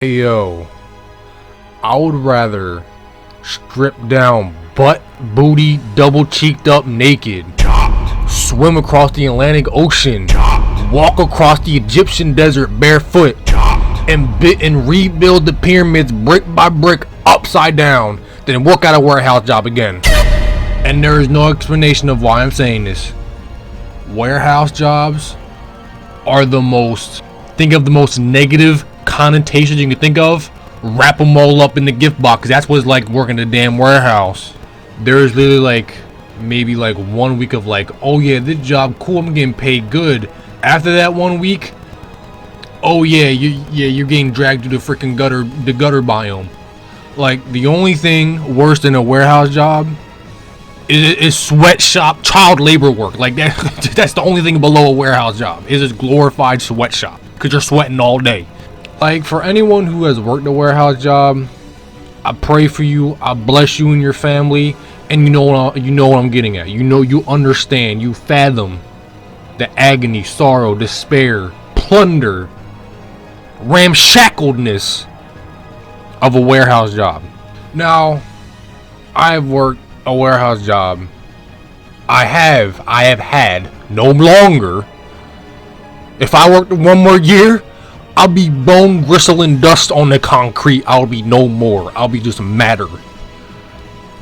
Hey yo, I would rather strip down butt, booty, double cheeked up naked, swim across the Atlantic Ocean, walk across the Egyptian desert barefoot, and rebuild the pyramids brick by brick upside down than work at a warehouse job again. And there is no explanation of why I'm saying this. Warehouse jobs are the most, think of the most negative connotations you can think of, wrap them all up in the gift box, because that's what it's like working in a damn warehouse. There's literally like maybe like 1 week of like, oh yeah, this job cool, I'm getting paid good. After that 1 week, oh yeah, you're getting dragged through the freaking gutter biome. Like, the only thing worse than a warehouse job is sweatshop child labor work. Like that's the only thing below a warehouse job, is this glorified sweatshop, because you're sweating all day. Like, for anyone who has worked a warehouse job, I pray for you. I bless you and your family. And you know what I'm getting at. You understand. You fathom the agony, sorrow, despair, plunder, ramshackledness of a warehouse job. Now, I've worked a warehouse job. I have had no longer. If I worked 1 more year, I'll be bone gristling dust on the concrete. I'll be no more. I'll be just matter.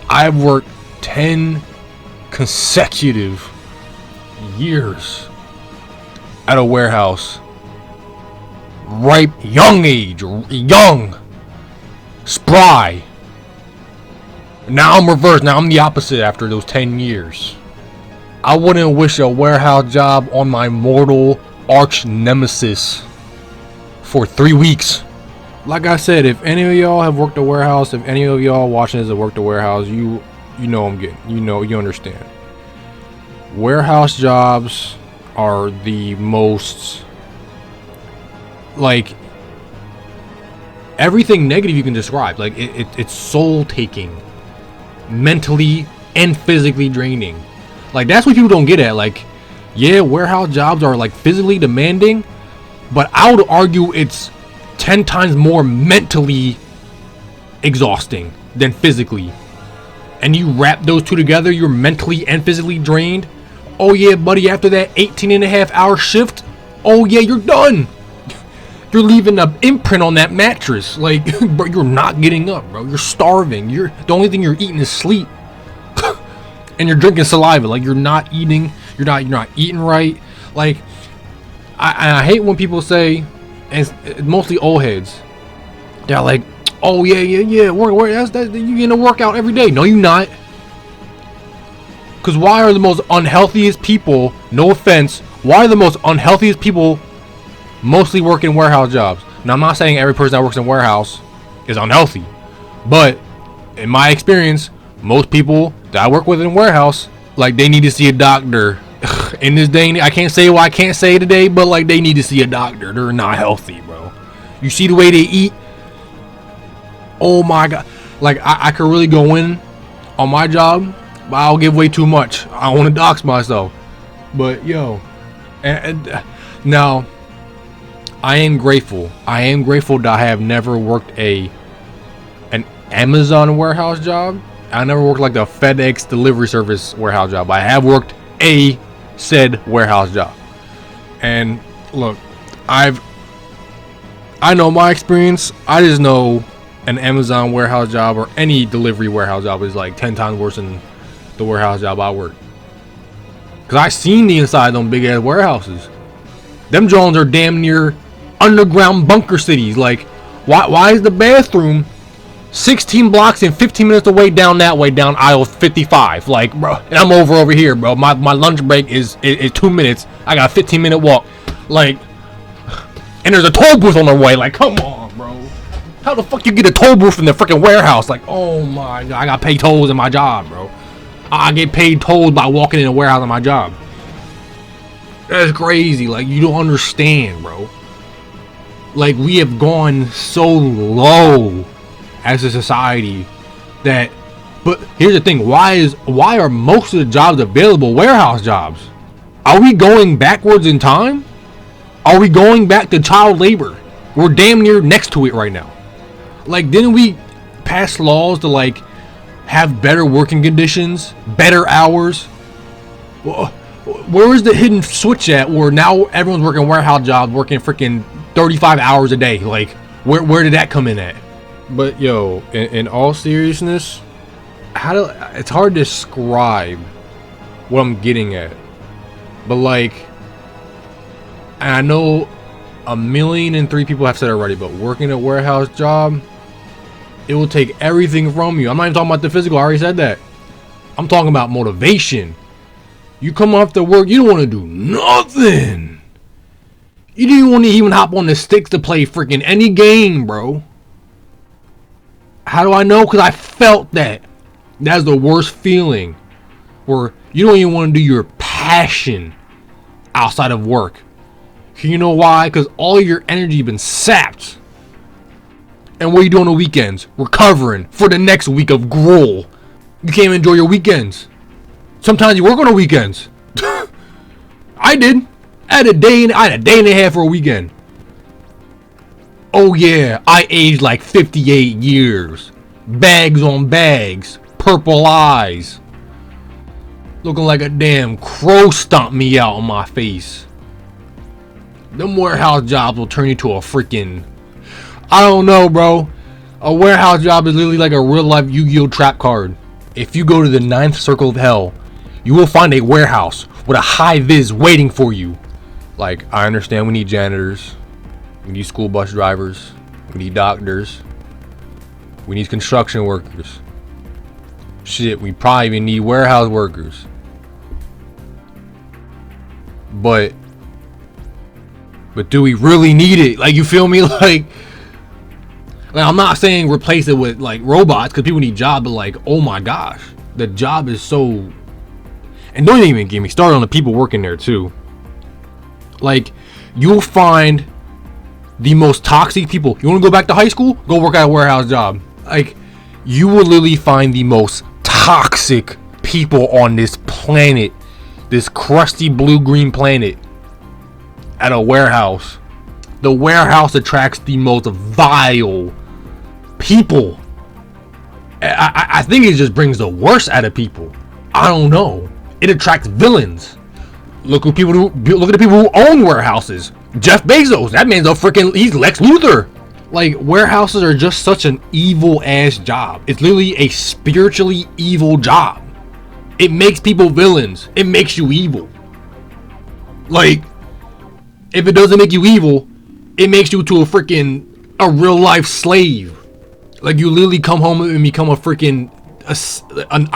I've worked 10 consecutive years at a warehouse. Ripe, young age, young, spry. Now I'm reversed. Now I'm the opposite after those 10 years. I wouldn't wish a warehouse job on my mortal arch nemesis for 3 weeks. Like I said, if any of y'all have worked a warehouse, if any of y'all watching this have worked a warehouse, you know I'm getting, you understand. Warehouse jobs are the most, like, everything negative you can describe. Like, it's soul taking, mentally and physically draining. Like, that's what people don't get at. Like, yeah, warehouse jobs are like physically demanding, but I would argue it's 10 times more mentally exhausting than physically. And you wrap those two together, you're mentally and physically drained. Oh yeah, buddy, after that 18.5-hour shift, oh yeah, you're done. You're leaving an imprint on that mattress. Like, bro, you're not getting up, bro. You're starving. The only thing you're eating is sleep. And you're drinking saliva. Like, you're not eating. You're not eating right. Like, I hate when people say, and it's mostly old heads, they're like, oh yeah, work, that's you getting a workout every day. No, you're not. Because why are the most unhealthiest people, no offense, why are the most unhealthiest people mostly working warehouse jobs? Now, I'm not saying every person that works in warehouse is unhealthy, but in my experience, most people that I work with in warehouse, like, they need to see a doctor. In this day, I can't say what I can't say today, but like, they need to see a doctor. They're not healthy, bro. You see the way they eat? Oh my god. Like, I could really go in on my job, but I'll give way too much. I don't want to dox myself. But yo, and now I am grateful. I am grateful that I have never worked an Amazon warehouse job. I never worked like the FedEx delivery service warehouse job. I have worked a said warehouse job. And look, I know my experience. I just know an Amazon warehouse job or any delivery warehouse job is like 10 times worse than the warehouse job I worked. Cause I seen the inside of them big ass warehouses. Them drones are damn near underground bunker cities. Like, why is the bathroom 16 blocks and 15 minutes away down that way, down aisle 55? Like, bro, and I'm over here, bro. My lunch break is 2 minutes. I got a 15-minute walk. Like, and there's a toll booth on the way. Like, come on, bro. How the fuck you get a toll booth in the freaking warehouse? Like, oh my god, I got paid tolls in my job, bro. I get paid tolls by walking in a warehouse in my job. That's crazy. Like, you don't understand, bro. Like, we have gone so low as a society that, but here's the thing, why are most of the jobs available warehouse jobs? Are we going backwards in time? Are we going back to child labor? We're damn near next to it right now. Like, didn't we pass laws to like have better working conditions, better hours? Where is the hidden switch at where now everyone's working warehouse jobs, working freaking 35 hours a day? Like, where did that come in at? But yo, in all seriousness, it's hard to describe what I'm getting at. But like, and I know 1,000,003 people have said it already, but working a warehouse job, it will take everything from you. I'm not even talking about the physical, I already said that. I'm talking about motivation. You come off to work, you don't want to do nothing. You didn't want to even hop on the sticks to play freaking any game, bro. How do I know? Because I felt that. That's the worst feeling. Where you don't even want to do your passion outside of work. You know why? Because all your energy been sapped. And what are you doing on the weekends? Recovering for the next week of gruel. You can't even enjoy your weekends. Sometimes you work on the weekends. I did. I had a day and a half for a weekend. Oh yeah, I aged like 58 years. Bags on bags. Purple eyes. Looking like a damn crow stomped me out on my face. Them warehouse jobs will turn you to a freaking... I don't know, bro. A warehouse job is literally like a real life Yu-Gi-Oh! Trap card. If you go to the 9th circle of hell, you will find a warehouse with a high vis waiting for you. Like, I understand we need janitors. We need school bus drivers. We need doctors. We need construction workers. Shit, we probably even need warehouse workers. But do we really need it? Like, you feel me? Like I'm not saying replace it with like robots, because people need jobs, but like, oh my gosh, the job is so... And don't even get me started on the people working there too. Like, you'll find the most toxic people. You want to go back to high school? Go work at a warehouse job. Like, you will literally find the most toxic people on this planet, this crusty blue-green planet, at a warehouse. The warehouse attracts the most vile people. I think it just brings the worst out of people. I don't know. It attracts villains. Look at the people who own warehouses. Jeff Bezos, that man's he's Lex Luthor. Like, warehouses are just such an evil ass job. It's literally a spiritually evil job. It makes people villains. It makes you evil. Like, if it doesn't make you evil, it makes you to a real life slave. Like, you literally come home and become a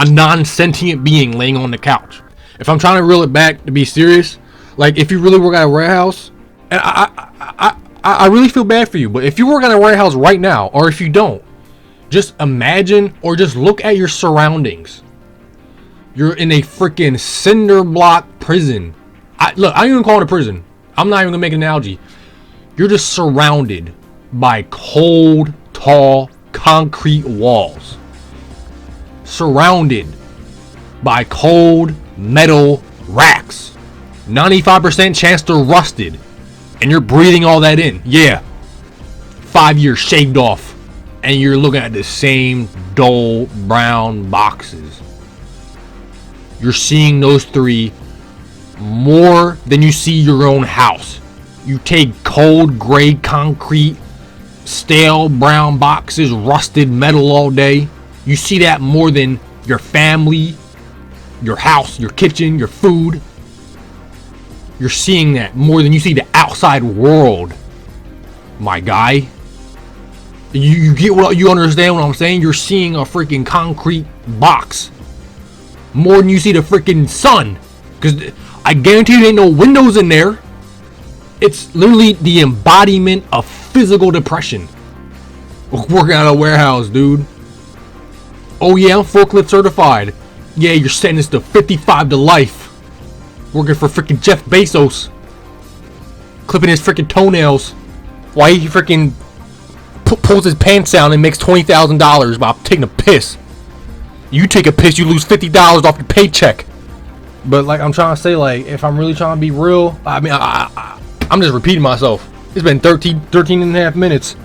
non-sentient being laying on the couch. If I'm trying to reel it back to be serious, like, if you really work at a warehouse, and I really feel bad for you, but if you work at a warehouse right now, or if you don't, just imagine or just look at your surroundings. You're in a freaking cinder block prison. I ain't even call it a prison. I'm not even gonna make an analogy. You're just surrounded by cold, tall, concrete walls. Surrounded by cold metal racks. 95% chance they're rusted. And you're breathing all that in. Yeah. 5 years shaved off. And you're looking at the same dull brown boxes. You're seeing those three more than you see your own house. You take cold gray concrete, stale brown boxes, rusted metal all day. You see that more than your family, your house, your kitchen, your food. You're seeing that more than you see the outside world, my guy. You get what you understand what I'm saying? You're seeing a freaking concrete box more than you see the freaking sun. Because I guarantee you ain't no windows in there. It's literally the embodiment of physical depression. Working at a warehouse, dude. Oh yeah, I'm forklift certified. Yeah, you're sentenced to 55 to life. Working for freaking Jeff Bezos. Clipping his freaking toenails. While he freaking pulls his pants down and makes $20,000 while taking a piss. You take a piss, you lose $50 off your paycheck. But like I'm trying to say, like, if I'm really trying to be real, I mean, I'm just repeating myself. It's been 13 and a half minutes.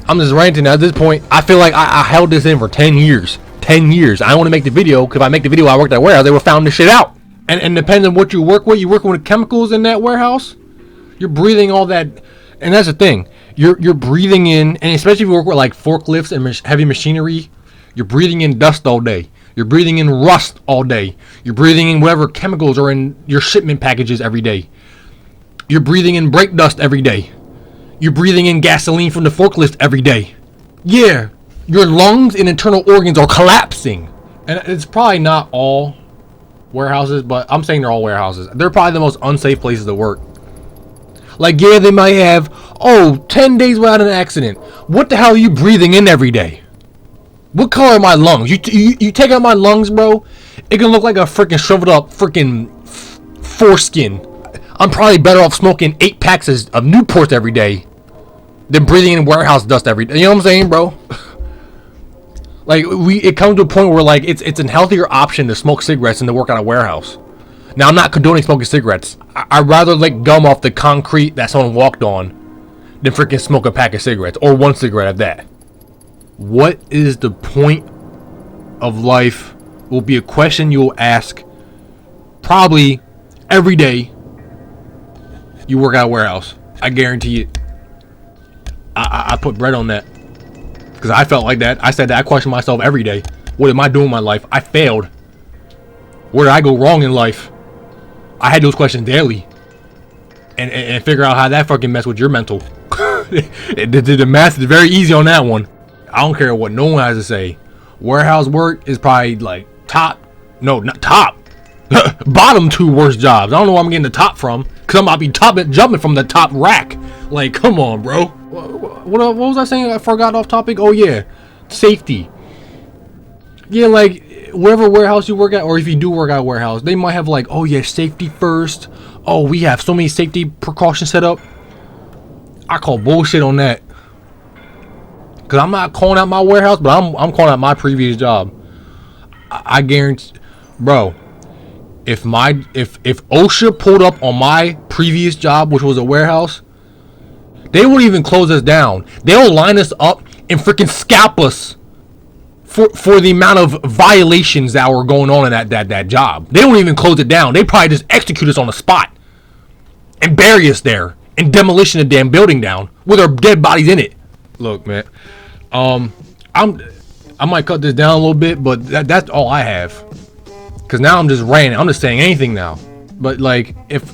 I'm just ranting at this point. I feel like I held this in for 10 years. 10 years. I want to make the video, because if I make the video I worked at a warehouse, they would have found this shit out. And depending on what you work with, with chemicals in that warehouse, you're breathing all that. And that's the thing. You're breathing in, and especially if you work with like forklifts and heavy machinery, you're breathing in dust all day. You're breathing in rust all day. You're breathing in whatever chemicals are in your shipment packages every day. You're breathing in brake dust every day. You're breathing in gasoline from the forklift every day. Yeah, your lungs and internal organs are collapsing. And it's probably not all warehouses, but I'm saying they're all warehouses. They're probably the most unsafe places to work. Like, yeah, they might have, 10 days without an accident. What the hell are you breathing in every day? What color are my lungs? You take out my lungs, bro, it can look like a freaking shriveled up freaking foreskin. I'm probably better off smoking 8 packs of Newports every day than breathing in warehouse dust every day. You know what I'm saying, bro? Like, it comes to a point where, like, it's a healthier option to smoke cigarettes than to work at a warehouse. Now, I'm not condoning smoking cigarettes. I'd rather lick gum off the concrete that someone walked on than freaking smoke a pack of cigarettes, or one cigarette at that. What is the point of life will be a question you'll ask probably every day you work at a warehouse. I guarantee it. I put bread on that. Because I felt like that. I said that. I question myself every day. What am I doing in my life? I failed. Where did I go wrong in life? I had those questions daily. And figure out how that fucking mess with your mental. The math is very easy on that one. I don't care what no one has to say. Warehouse work is probably like not top. Bottom 2 worst jobs. I don't know where I'm getting the top from. Because I'm about to be jumping from the top rack. Like, come on, bro. What was I saying? I forgot off topic. Oh, yeah. Safety. Yeah, like, whatever warehouse you work at, or if you do work at a warehouse, they might have like, oh, yeah, safety first. Oh, we have so many safety precautions set up. I call bullshit on that. Because I'm not calling out my warehouse, but I'm calling out my previous job. I guarantee, bro. If OSHA pulled up on my previous job, which was a warehouse, they wouldn't even close us down. They'll line us up and freaking scalp us for the amount of violations that were going on in that job. They won't even close it down. They probably just execute us on the spot and bury us there and demolition the damn building down with our dead bodies in it. Look, man, I might cut this down a little bit, but that's all I have. Cause now I'm just ranting. I'm just saying anything now. But like, if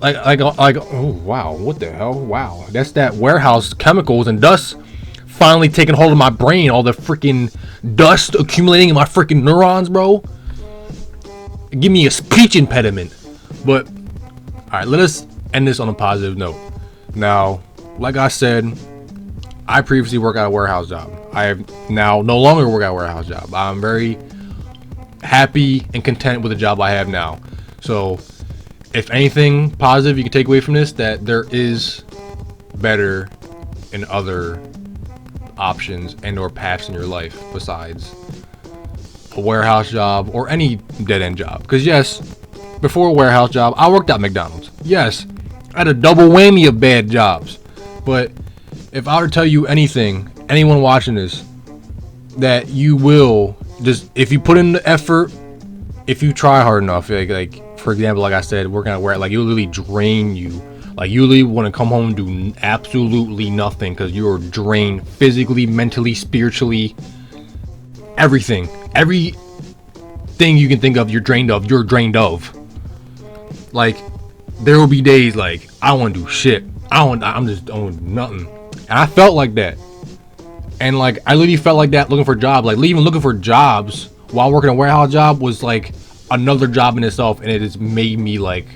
like oh wow, what the hell? Wow, that's that warehouse chemicals and dust finally taking hold of my brain. All the freaking dust accumulating in my freaking neurons, bro. Give me a speech impediment. But all right, let us end this on a positive note. Now, like I said, I previously worked at a warehouse job. I have now no longer work at a warehouse job. I'm very happy and content with the job I have now. So if anything positive you can take away from this, that there is better and other options and or paths in your life besides a warehouse job or any dead-end job. Because yes, before a warehouse job I worked at McDonald's. Yes, I had a double whammy of bad jobs. But if I were to tell you anything, anyone watching this, that you will just, if you put in the effort, if you try hard enough, like for example, like I said, working at where, like, you literally drain you. Like, you literally want to come home and do absolutely nothing because you're drained physically, mentally, spiritually, everything. Everything you can think of, you're drained of. Like, there will be days like I don't want to do shit. I'm just doing nothing. And I felt like that. And like, I literally felt like that looking for jobs. Like, even looking for jobs while working a warehouse job was like another job in itself. And it just made me like,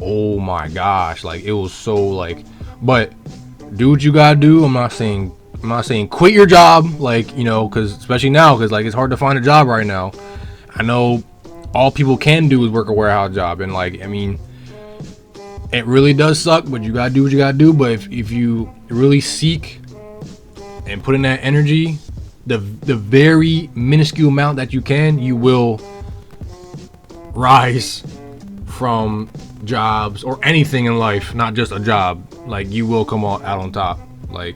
oh my gosh. Like, it was so like, but do what you gotta do. I'm not saying quit your job. Like, you know, cause especially now, cause like, it's hard to find a job right now. I know all people can do is work a warehouse job. And like, I mean, it really does suck, but you gotta do what you gotta do. But if you really seek and put in that energy, the very minuscule amount that you can, you will rise from jobs, or anything in life, not just a job, like you will come out on top, like,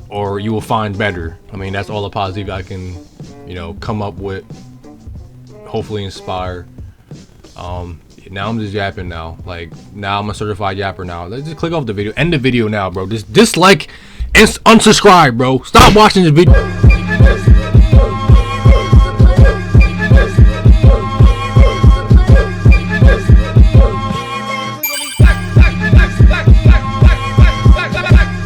or you will find better. I mean, that's all the positive I can, you know, come up with. Hopefully inspire. Now I'm just yapping now. Like, now I'm a certified yapper now. Let's just click off the video. End the video now, bro. Just dislike and unsubscribe, bro. Stop watching this video.